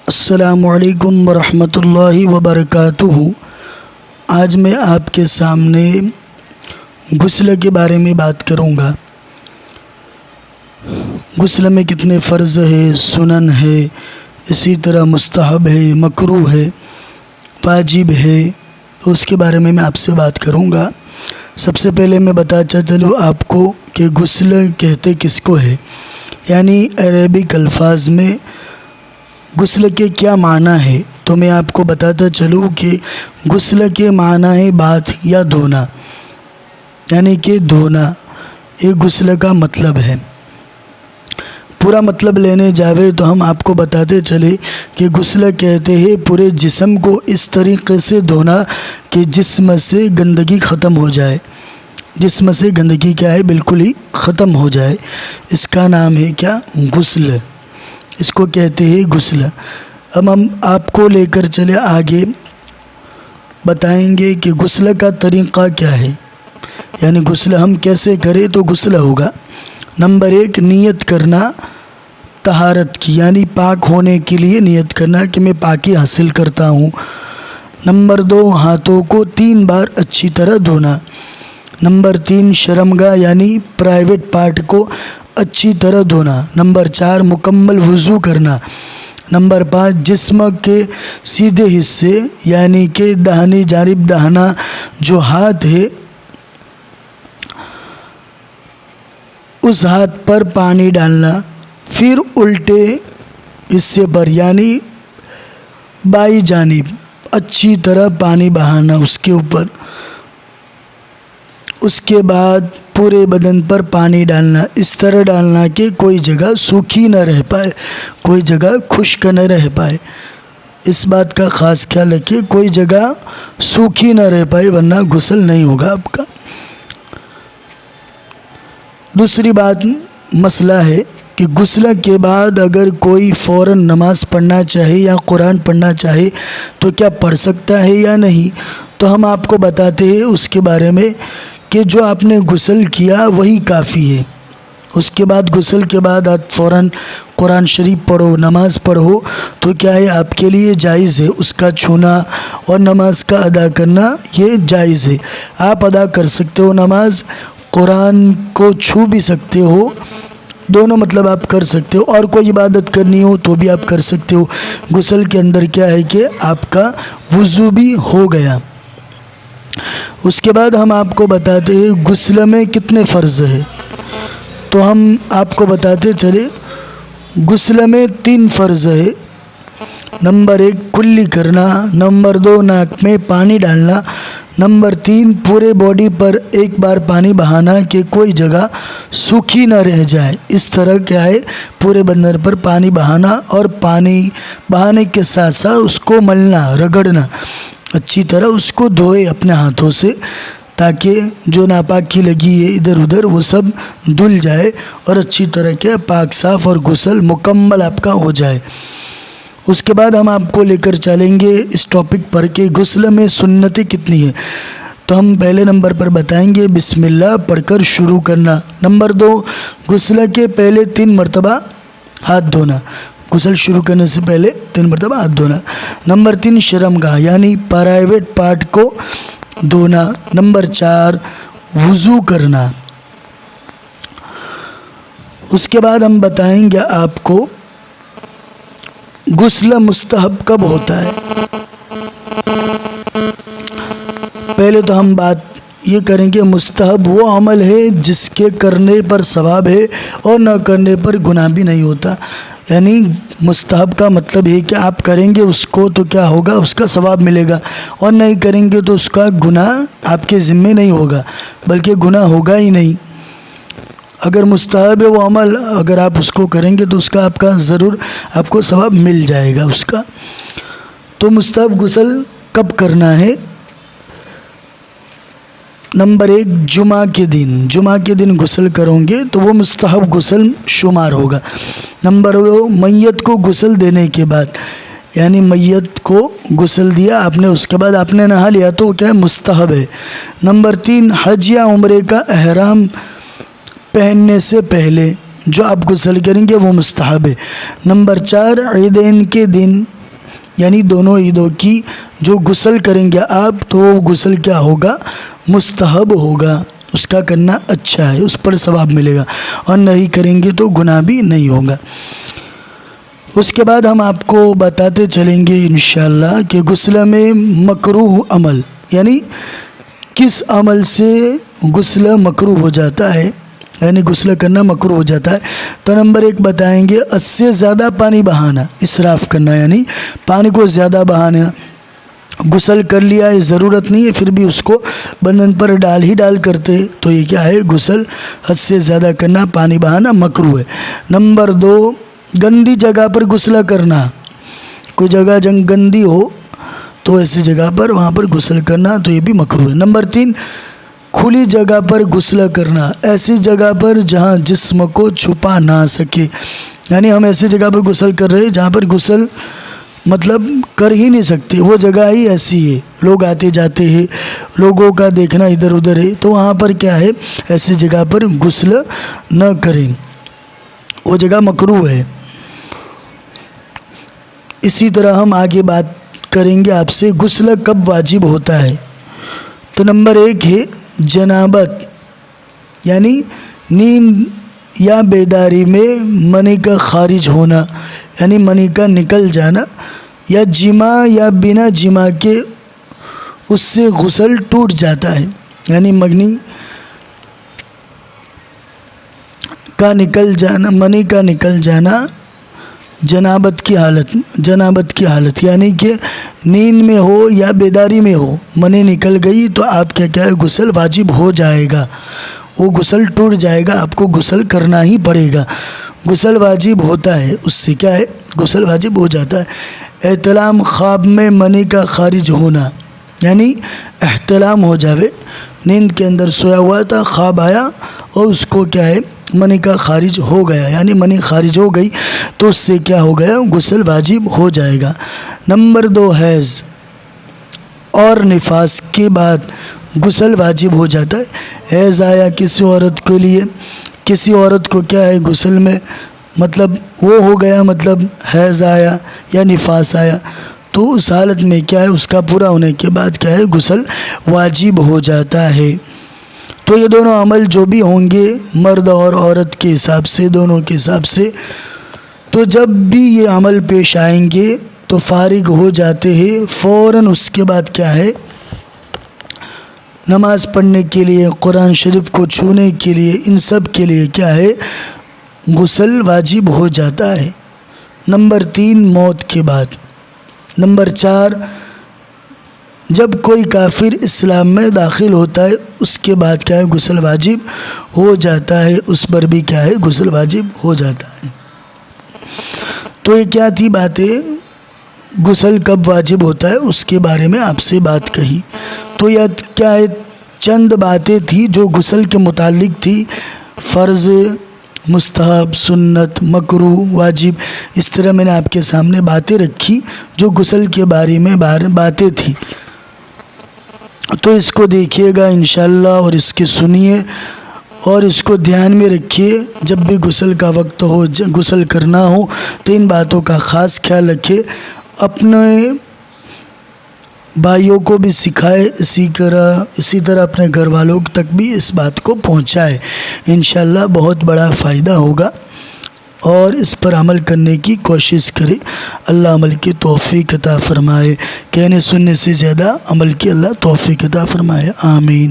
السلام علیکم ورحمۃ اللہ وبرکاتہ۔ آج میں آپ کے سامنے غسل کے بارے میں بات کروں گا۔ غسل میں کتنے فرض ہے، سنن ہے، اسی طرح مستحب ہے، مکروہ ہے، واجب ہے، تو اس کے بارے میں آپ سے بات کروں گا۔ سب سے پہلے میں بتاتا چلوں آپ کو کہ غسل کہتے کس کو ہے، یعنی عربک الفاظ میں غسل کے کیا معنی ہے۔ تو میں آپ کو بتاتا چلوں کہ غسل کے معنی ہے بات یا دھونا، یعنی کہ دھونا، یہ غسل کا مطلب ہے۔ پورا مطلب لینے جاوے تو ہم آپ کو بتاتے چلے کہ غسل کہتے ہیں پورے جسم کو اس طریقے سے دھونا کہ جسم سے گندگی ختم ہو جائے، جسم سے گندگی کیا ہے، بالکل ہی ختم ہو جائے۔ اس کا نام ہے کیا، غسل، اس کو کہتے ہیں غسل۔ اب ہم آپ کو لے کر چلے آگے، بتائیں گے کہ غسل کا طریقہ کیا ہے، یعنی غسل ہم کیسے کریں تو غسل ہوگا۔ نمبر 1، نیت کرنا طہارت کی، یعنی پاک ہونے کے لیے نیت کرنا کہ میں پاکی حاصل کرتا ہوں۔ نمبر 2، ہاتھوں کو 3 بار اچھی طرح دھونا۔ نمبر 3، شرمگاہ یعنی پرائیویٹ پارٹ کو اچھی طرح دھونا۔ نمبر 4، مکمل وضو کرنا۔ نمبر 5، جسم کے سیدھے حصے یعنی کہ داہنی جانب داہنا جو ہاتھ ہے اس ہاتھ پر پانی ڈالنا، پھر الٹے حصے پر یعنی بائیں جانب اچھی طرح پانی بہانا اس کے اوپر۔ اس کے بعد پورے بدن پر پانی ڈالنا، اس طرح ڈالنا کہ کوئی جگہ سوکھی نہ رہ پائے، کوئی جگہ خشک نہ رہ پائے۔ اس بات کا خاص خیال رکھیے، کوئی جگہ سوکھی نہ رہ پائے ورنہ غسل نہیں ہوگا آپ کا۔ دوسری بات مسئلہ ہے کہ غسل کے بعد اگر کوئی فوراً نماز پڑھنا چاہے یا قرآن پڑھنا چاہے تو کیا پڑھ سکتا ہے یا نہیں، تو ہم آپ کو بتاتے ہیں اس کے بارے میں کہ جو آپ نے غسل کیا وہی کافی ہے۔ اس کے بعد غسل کے بعد آپ فوراً قرآن شریف پڑھو، نماز پڑھو تو کیا ہے آپ کے لیے جائز ہے، اس کا چھونا اور نماز کا ادا کرنا یہ جائز ہے۔ آپ ادا کر سکتے ہو نماز، قرآن کو چھو بھی سکتے ہو، دونوں مطلب آپ کر سکتے ہو، اور کوئی عبادت کرنی ہو تو بھی آپ کر سکتے ہو۔ غسل کے اندر کیا ہے کہ آپ کا وضو بھی ہو گیا۔ اس کے بعد ہم آپ کو بتاتے ہیں غسل میں کتنے فرض ہے، تو ہم آپ کو بتاتے چلے غسل میں 3 فرض ہے۔ نمبر 1، کلی کرنا۔ نمبر 2، ناک میں پانی ڈالنا۔ نمبر 3، پورے باڈی پر ایک بار پانی بہانا کہ کوئی جگہ سوکھی نہ رہ جائے۔ اس طرح کیا ہے پورے بدن پر پانی بہانا، اور پانی بہانے کے ساتھ ساتھ اس کو ملنا، رگڑنا، اچھی طرح اس کو دھوئے اپنے ہاتھوں سے تاکہ جو ناپاکی لگی ہے ادھر ادھر وہ سب دھل جائے اور اچھی طرح کے پاک صاف اور غسل مکمل آپ کا ہو جائے۔ اس کے بعد ہم آپ کو لے کر چلیں گے اس ٹاپک پر کہ غسل میں سنتیں کتنی ہیں، تو ہم پہلے نمبر پر بتائیں گے بسم اللہ پڑھ کر شروع کرنا۔ نمبر 2، غسل کے پہلے 3 مرتبہ ہاتھ دھونا، غسل شروع کرنے سے پہلے 3 مرتبہ ہاتھ دھونا۔ نمبر 3، شرمگاہ یعنی پرائیویٹ پارٹ کو دھونا۔ نمبر 4، وضو کرنا۔ اس کے بعد ہم بتائیں گے آپ کو غسل مستحب کب ہوتا ہے۔ پہلے تو ہم بات یہ کریں کہ مستحب وہ عمل ہے جس کے کرنے پر ثواب ہے اور نہ کرنے پر گناہ بھی نہیں ہوتا، یعنی مستحب کا مطلب یہ کہ آپ کریں گے اس کو تو کیا ہوگا، اس کا ثواب ملے گا، اور نہیں کریں گے تو اس کا گناہ آپ کے ذمے نہیں ہوگا، بلکہ گناہ ہوگا ہی نہیں۔ اگر مستحب ہے وہ عمل، اگر آپ اس کو کریں گے تو اس کا آپ کا ضرور آپ کو ثواب مل جائے گا اس کا۔ تو مستحب غسل کب کرنا ہے؟ نمبر 1، جمعہ کے دن، جمعہ کے دن غسل کرو گے تو وہ مستحب غسل شمار ہوگا۔ نمبر 2، میت کو غسل دینے کے بعد، یعنی میت کو غسل دیا آپ نے، اس کے بعد آپ نے نہا لیا تو وہ کیا ہے، مستحب ہے۔ نمبر 3، حج یا عمرے کا احرام پہننے سے پہلے جو آپ غسل کریں گے وہ مستحب ہے۔ نمبر 4، عیدین کے دن یعنی دونوں عیدوں کی جو غسل کریں گے آپ تو وہ غسل کیا ہوگا؟ مستحب ہوگا، اس کا کرنا اچھا ہے، اس پر ثواب ملے گا، اور نہیں کریں گے تو گناہ بھی نہیں ہوگا۔ اس کے بعد ہم آپ کو بتاتے چلیں گے انشاءاللہ کہ غسل میں مکروہ عمل، یعنی کس عمل سے غسل مکروہ ہو جاتا ہے، یعنی غسل کرنا مکروہ ہو جاتا ہے۔ تو نمبر 1 بتائیں گے، حد سے زیادہ پانی بہانا، اسراف کرنا، یعنی پانی کو زیادہ بہانا۔ غسل کر لیا ہے، ضرورت نہیں ہے، پھر بھی اس کو بدن پر ڈال کرتے، تو یہ کیا ہے؟ غسل حد سے زیادہ کرنا، پانی بہانا مکروہ ہے۔ نمبر 2 گندی جگہ پر غسل کرنا، کوئی جگہ گندی ہو تو ایسی جگہ پر وہاں پر غسل کرنا، تو یہ بھی مکروہ ہے۔ نمبر 3 کھلی جگہ پر غسل کرنا، ایسی جگہ پر جہاں جسم کو چھپا نہ سکے، یعنی ہم ایسی جگہ پر غسل کر رہے ہیں جہاں پر غسل مطلب کر ہی نہیں سکتے، وہ جگہ ہی ایسی ہے، لوگ آتے جاتے ہیں، لوگوں کا دیکھنا ادھر ادھر ہے، تو وہاں پر کیا ہے؟ ایسی جگہ پر غسل نہ کریں، وہ جگہ مکروہ ہے۔ اسی طرح ہم آگے بات کریں گے آپ سے غسل کب واجب ہوتا ہے۔ تو نمبر 1 ہے جنابت، یعنی نیند یا بیداری میں منی کا خارج ہونا، یعنی منی کا نکل جانا، یا جماع یا بنا جماع کے اس سے غسل ٹوٹ جاتا ہے، یعنی منی کا نکل جانا جنابت کی حالت، یعنی کہ نیند میں ہو یا بیداری میں ہو، منی نکل گئی تو آپ کیا ہے؟ غسل واجب ہو جائے گا، وہ غسل ٹوٹ جائے گا، آپ کو غسل کرنا ہی پڑے گا، غسل واجب ہوتا ہے، اس سے کیا ہے؟ غسل واجب ہو جاتا ہے۔ احتلام، خواب میں منی کا خارج ہونا، یعنی احتلام ہو جاوے، نیند کے اندر سویا ہوا تھا، خواب آیا اور اس کو کیا ہے؟ منی کا خارج ہو گیا، یعنی منی خارج ہو گئی تو اس سے کیا ہو گیا؟ غسل واجب ہو جائے گا۔ نمبر 2 حیض اور نفاس کے بعد غسل واجب ہو جاتا ہے۔ حیض آیا کسی عورت کے لیے، کسی عورت کو کیا ہے؟ غسل میں مطلب وہ ہو گیا، مطلب حیض آیا یا نفاس آیا، تو اس حالت میں کیا ہے؟ اس کا پورا ہونے کے بعد کیا ہے؟ غسل واجب ہو جاتا ہے۔ تو یہ دونوں عمل جو بھی ہوں گے مرد اور عورت کے حساب سے، دونوں کے حساب سے، تو جب بھی یہ عمل پیش آئیں گے تو فارغ ہو جاتے ہیں، فوراً اس کے بعد کیا ہے؟ نماز پڑھنے کے لیے، قرآن شریف کو چھونے کے لیے، ان سب کے لیے کیا ہے؟ غسل واجب ہو جاتا ہے۔ نمبر 3 موت کے بعد۔ نمبر 4 جب کوئی کافر اسلام میں داخل ہوتا ہے اس کے بعد کیا ہے؟ غسل واجب ہو جاتا ہے، اس پر بھی کیا ہے؟ غسل واجب ہو جاتا ہے۔ تو یہ کیا تھی باتیں؟ غسل کب واجب ہوتا ہے اس کے بارے میں آپ سے بات کہی۔ تو یہ کیا ہے؟ چند باتیں تھی جو غسل کے متعلق تھی، فرض، مستحب، سنت، مکروہ، واجب، اس طرح میں نے آپ کے سامنے باتیں رکھی جو غسل کے بارے میں باتیں تھیں۔ تو اس کو دیکھیے گا انشاءاللہ اور اس کے سنیے اور اس کو دھیان میں رکھیے، جب بھی غسل کا وقت ہو، غسل کرنا ہو تو ان باتوں کا خاص خیال رکھے، اپنے بھائیوں کو بھی سکھائے، اسی طرح اپنے گھر والوں تک بھی اس بات کو پہنچائے، انشاءاللہ بہت بڑا فائدہ ہوگا، اور اس پر عمل کرنے کی کوشش کرے۔ اللہ عمل کی توفیق عطا فرمائے، کہنے سننے سے زیادہ عمل کی اللہ توفیق عطا فرمائے، آمین۔